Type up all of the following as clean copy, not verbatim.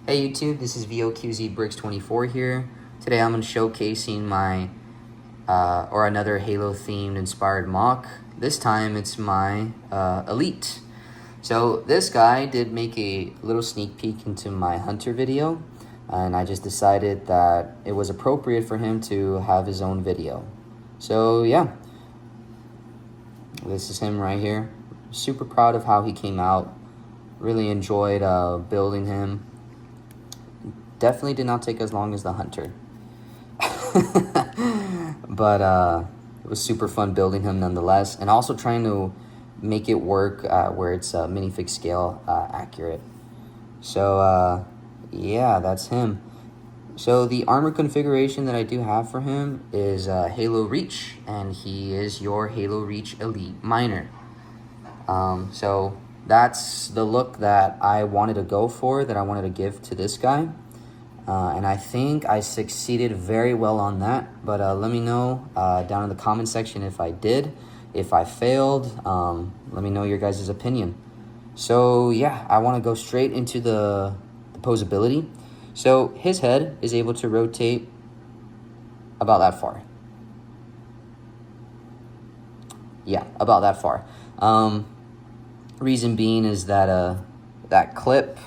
Hey YouTube, this is VOQZ Bricks 24 here. Today I'm showcasing my or another Halo themed inspired MOC. This time it's my Elite. So this guy did make a little sneak peek into my Hunter video, and I just decided that it was appropriate for him to have his own video. So yeah, this is him right here. Super proud of how he came out. Really enjoyed building him. Definitely did not take as long as the Hunter. But it was super fun building him nonetheless, and also trying to make it work where it's minifig scale accurate. So yeah, that's him. So the armor configuration that I do have for him is Halo Reach, and he is your Halo Reach Elite Miner. So that's the look that I wanted to go for, that I wanted to give to this guy. And I think I succeeded very well on that. But let me know down in the comment section if I did, if I failed. Let me know your guys' opinion. So yeah, I want to go straight into the posability. So his head is able to rotate about that far. Yeah, about that far. Reason being is that that clip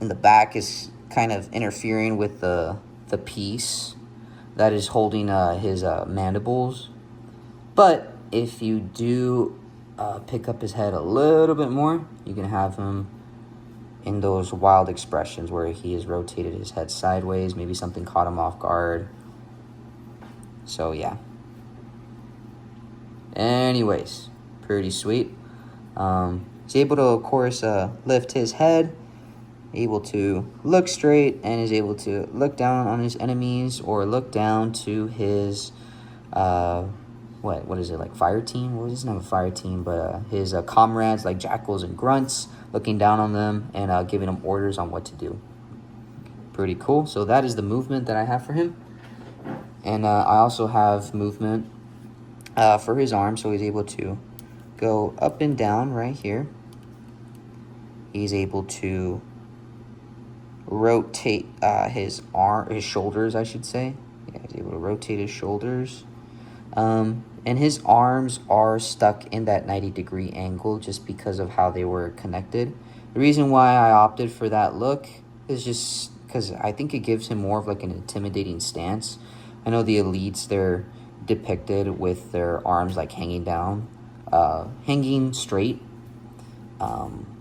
in the back is kind of interfering with the piece that is holding his mandibles. But if you do pick up his head a little bit more, you can have him in those wild expressions where he has rotated his head sideways. Maybe something caught him off guard. So yeah. Anyways, pretty sweet. He's able to, of course, lift his head, able to look straight, and is able to look down on his enemies or look down to his what is it, like fire team? Well, he doesn't have a fire team, but his comrades like jackals and grunts, looking down on them and giving them orders on what to do. Pretty cool. So that is the movement that I have for him. And I also have movement for his arm, so he's able to go up and down right here. He's able to rotate his shoulders, I should say. Yeah, he's able to rotate his shoulders. And his arms are stuck in that 90-degree angle just because of how they were connected. The reason why I opted for that look is just because I think it gives him more of like an intimidating stance. I know the elites, they're depicted with their arms like hanging down, hanging straight.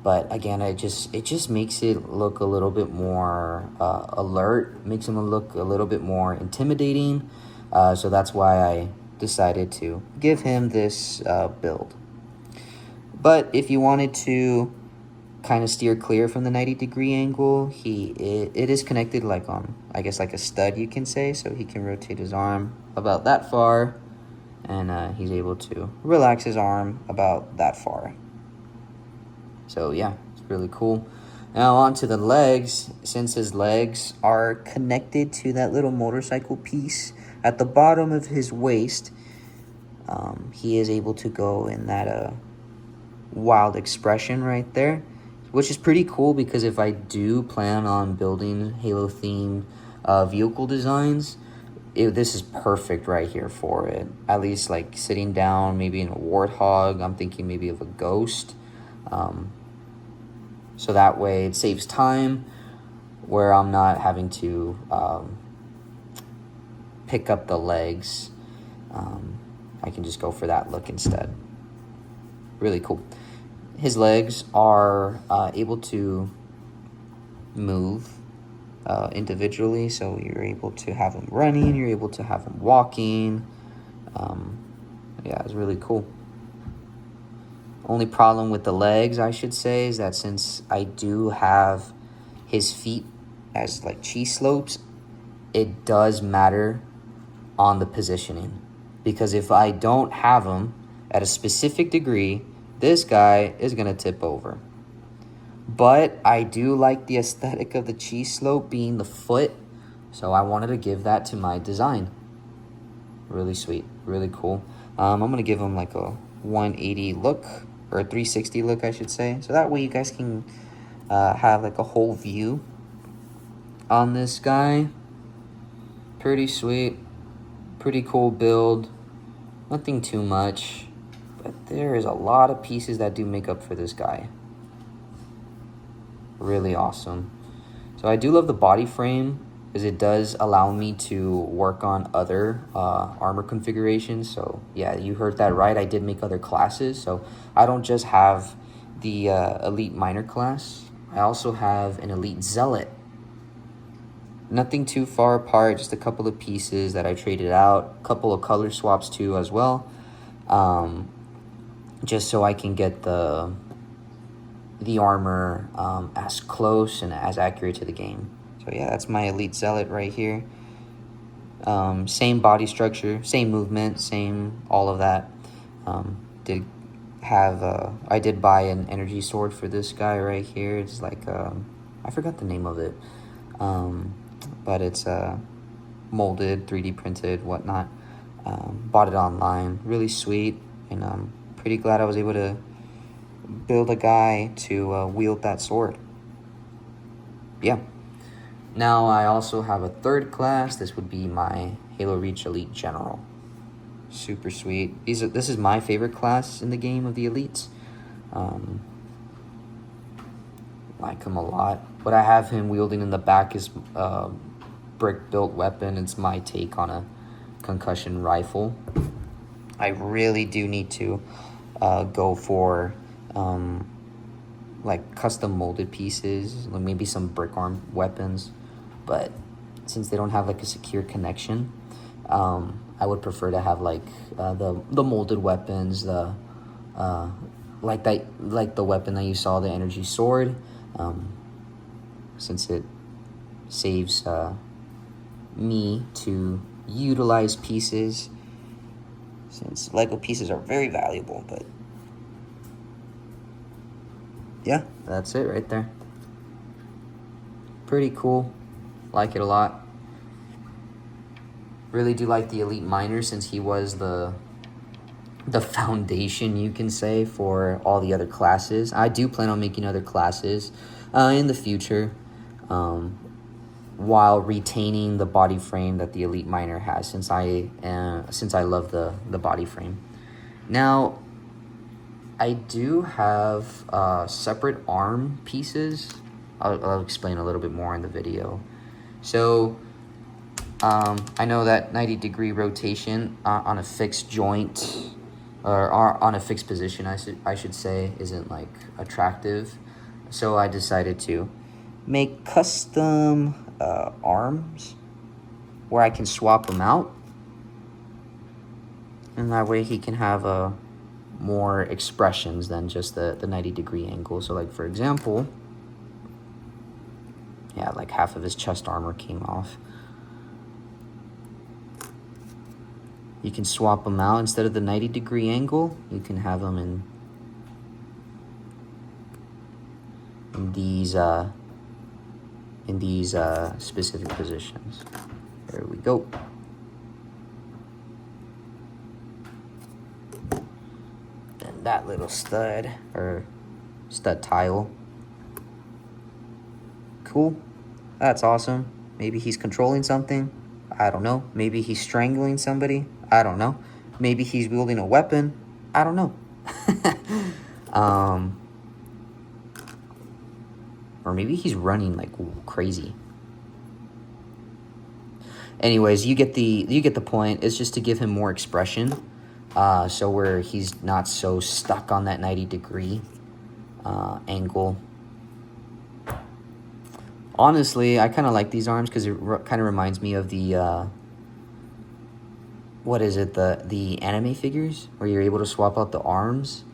But again, it just makes it look a little bit more alert, makes him look a little bit more intimidating. So that's why I decided to give him this build. But if you wanted to kind of steer clear from the 90-degree angle, it is connected like on, I guess, like a stud, you can say. So he can rotate his arm about that far, and he's able to relax his arm about that far. So yeah, it's really cool. Now on to the legs. Since his legs are connected to that little motorcycle piece at the bottom of his waist, he is able to go in that wild expression right there, which is pretty cool because if I do plan on building Halo-themed vehicle designs, this is perfect right here for it. At least like sitting down, maybe in a warthog. I'm thinking maybe of a ghost. So that way it saves time where I'm not having to pick up the legs. I can just go for that look instead. Really cool. His legs are able to move individually, so you're able to have him running, you're able to have him walking. Yeah, it's really cool. Only problem with the legs, I should say, is that since I do have his feet as like cheese slopes, it does matter on the positioning. Because if I don't have him at a specific degree, this guy is going to tip over. But I do like the aesthetic of the cheese slope being the foot, so I wanted to give that to my design. Really sweet, really cool. I'm going to give him like a 180 look, or a 360 look, I should say. So that way you guys can have like a whole view on this guy. Pretty sweet, pretty cool build. Nothing too much, but there is a lot of pieces that do make up for this guy. Really awesome. So I do love the body frame, because it does allow me to work on other armor configurations. So yeah, you heard that right. I did make other classes. So I don't just have the Elite Miner class. I also have an Elite Zealot. Nothing too far apart, just a couple of pieces that I traded out. A couple of color swaps too as well. Just so I can get the armor as close and as accurate to the game. So yeah, that's my Elite Zealot right here. Same body structure, same movement, same all of that. I did buy an energy sword for this guy right here. It's like I forgot the name of it, but it's molded, 3D printed, whatnot. Bought it online, really sweet, and I'm pretty glad I was able to build a guy to wield that sword. Yeah. Now I also have a third class. This would be my Halo Reach Elite General. Super sweet. This is my favorite class in the game of the Elites. Like him a lot. What I have him wielding in the back is brick built weapon. It's my take on a concussion rifle. I really do need to go for like custom molded pieces, like maybe some brick arm weapons, but since they don't have like a secure connection, I would prefer to have like the molded weapons, the like the weapon that you saw, the energy sword, since it saves me to utilize pieces, since Lego pieces are very valuable. But yeah, that's it right there. Pretty cool. Like it a lot. Really do like the Elite Miner, since he was the foundation, you can say, for all the other classes. I do plan on making other classes in the future, while retaining the body frame that the Elite Miner has, since I love the body frame. Now, I do have separate arm pieces. I'll explain a little bit more in the video. So I know that 90-degree rotation on a fixed joint, or on a fixed position, I should say, isn't like attractive. So I decided to make custom arms where I can swap them out, and that way he can have more expressions than just the 90-degree angle. So like, for example, yeah, like half of his chest armor came off. You can swap them out. Instead of the 90-degree angle, you can have them in these specific positions. There we go. Then that little stud, or stud tile. Cool. That's awesome. Maybe he's controlling something. I don't know. Maybe he's strangling somebody. I don't know. Maybe he's wielding a weapon. I don't know. Or maybe he's running like crazy. Anyways, you get the point. It's just to give him more expression, so where he's not so stuck on that 90-degree angle. Honestly, I kind of like these arms because it kind of reminds me of the what is it, the anime figures, where you're able to swap out the arms,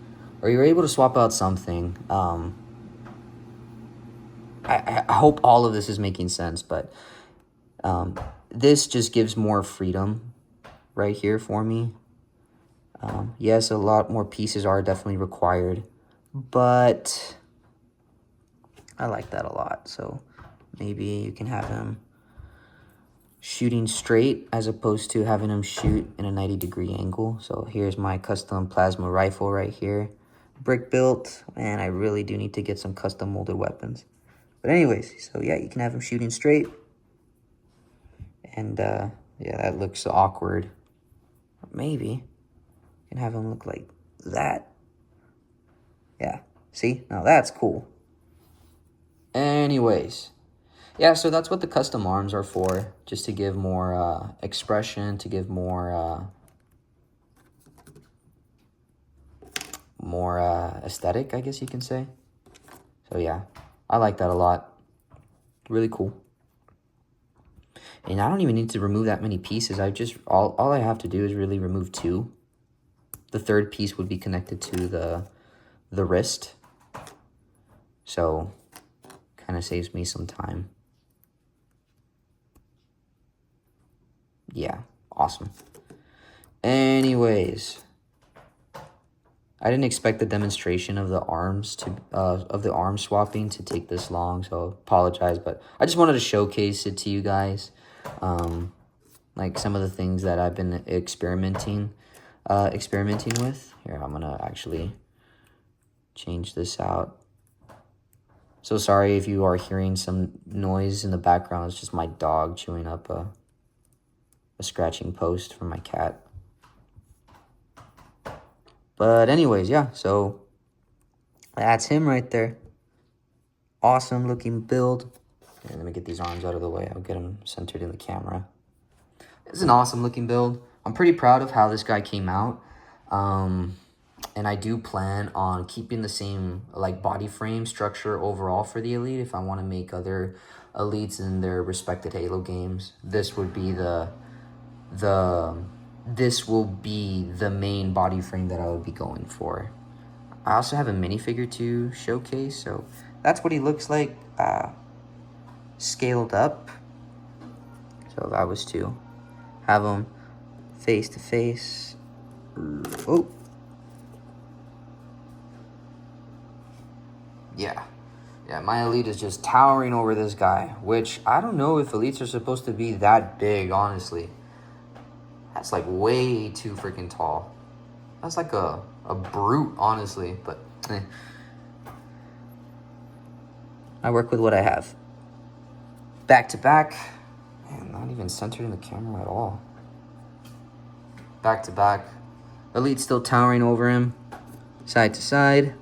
or you're able to swap out something. I hope all of this is making sense, but this just gives more freedom right here for me. Yes, a lot more pieces are definitely required, but I like that a lot. So maybe you can have him shooting straight as opposed to having him shoot in a 90-degree angle. So here's my custom plasma rifle right here. brick built, and I really do need to get some custom molded weapons. But anyways, so yeah, you can have him shooting straight. And yeah, that looks awkward. Maybe you can have him look like that. Yeah, see? Now that's cool. Anyways, yeah, so that's what the custom arms are for. Just to give more expression, to give more aesthetic, I guess you can say. So yeah, I like that a lot. Really cool. And I don't even need to remove that many pieces. I just, all I have to do is really remove 2. The third piece would be connected to the wrist. So, kind of saves me some time. Yeah, awesome. Anyways, I didn't expect the demonstration of the arms arm swapping to take this long, so apologize, but I just wanted to showcase it to you guys. Like some of the things that I've been experimenting with. Here, I'm gonna actually change this out. So sorry if you are hearing some noise in the background. It's just my dog chewing up a scratching post from my cat. But anyways, yeah, so that's him right there. Awesome looking build. Here, let me get these arms out of the way. I'll get them centered in the camera. It's an awesome looking build. I'm pretty proud of how this guy came out. And I do plan on keeping the same like body frame structure overall for the Elite. If I want to make other Elites in their respected Halo games, this would be this will be the main body frame that I would be going for. I also have a minifigure to showcase, so that's what he looks like scaled up. So if I was to have him face to face, oh. Yeah, my Elite is just towering over this guy, which I don't know if Elites are supposed to be that big, honestly. That's like way too freaking tall. That's like a brute, honestly, but I work with what I have. Back to back. Man, not even centered in the camera at all. Back to back. Elite still towering over him. Side to side.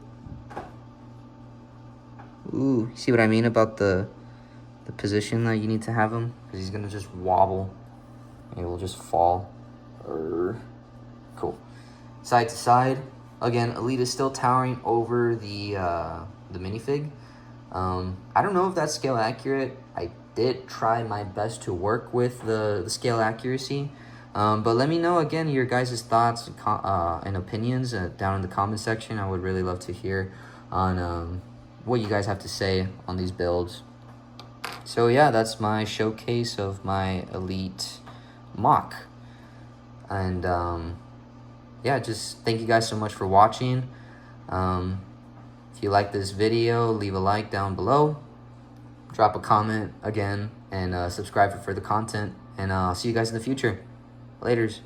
Ooh, see what I mean about the position that you need to have him? Because he's going to just wobble. And he will just fall. Cool. Side to side. Again, Elite is still towering over the minifig. I don't know if that's scale accurate. I did try my best to work with the scale accuracy. But let me know, again, your guys' thoughts and opinions down in the comment section. I would really love to hear on what you guys have to say on these builds. So yeah, that's my showcase of my Elite MOC. And yeah, just thank you guys so much for watching. If you like this video, leave a like down below. Drop a comment again, and subscribe for further content. And I'll see you guys in the future. Laters.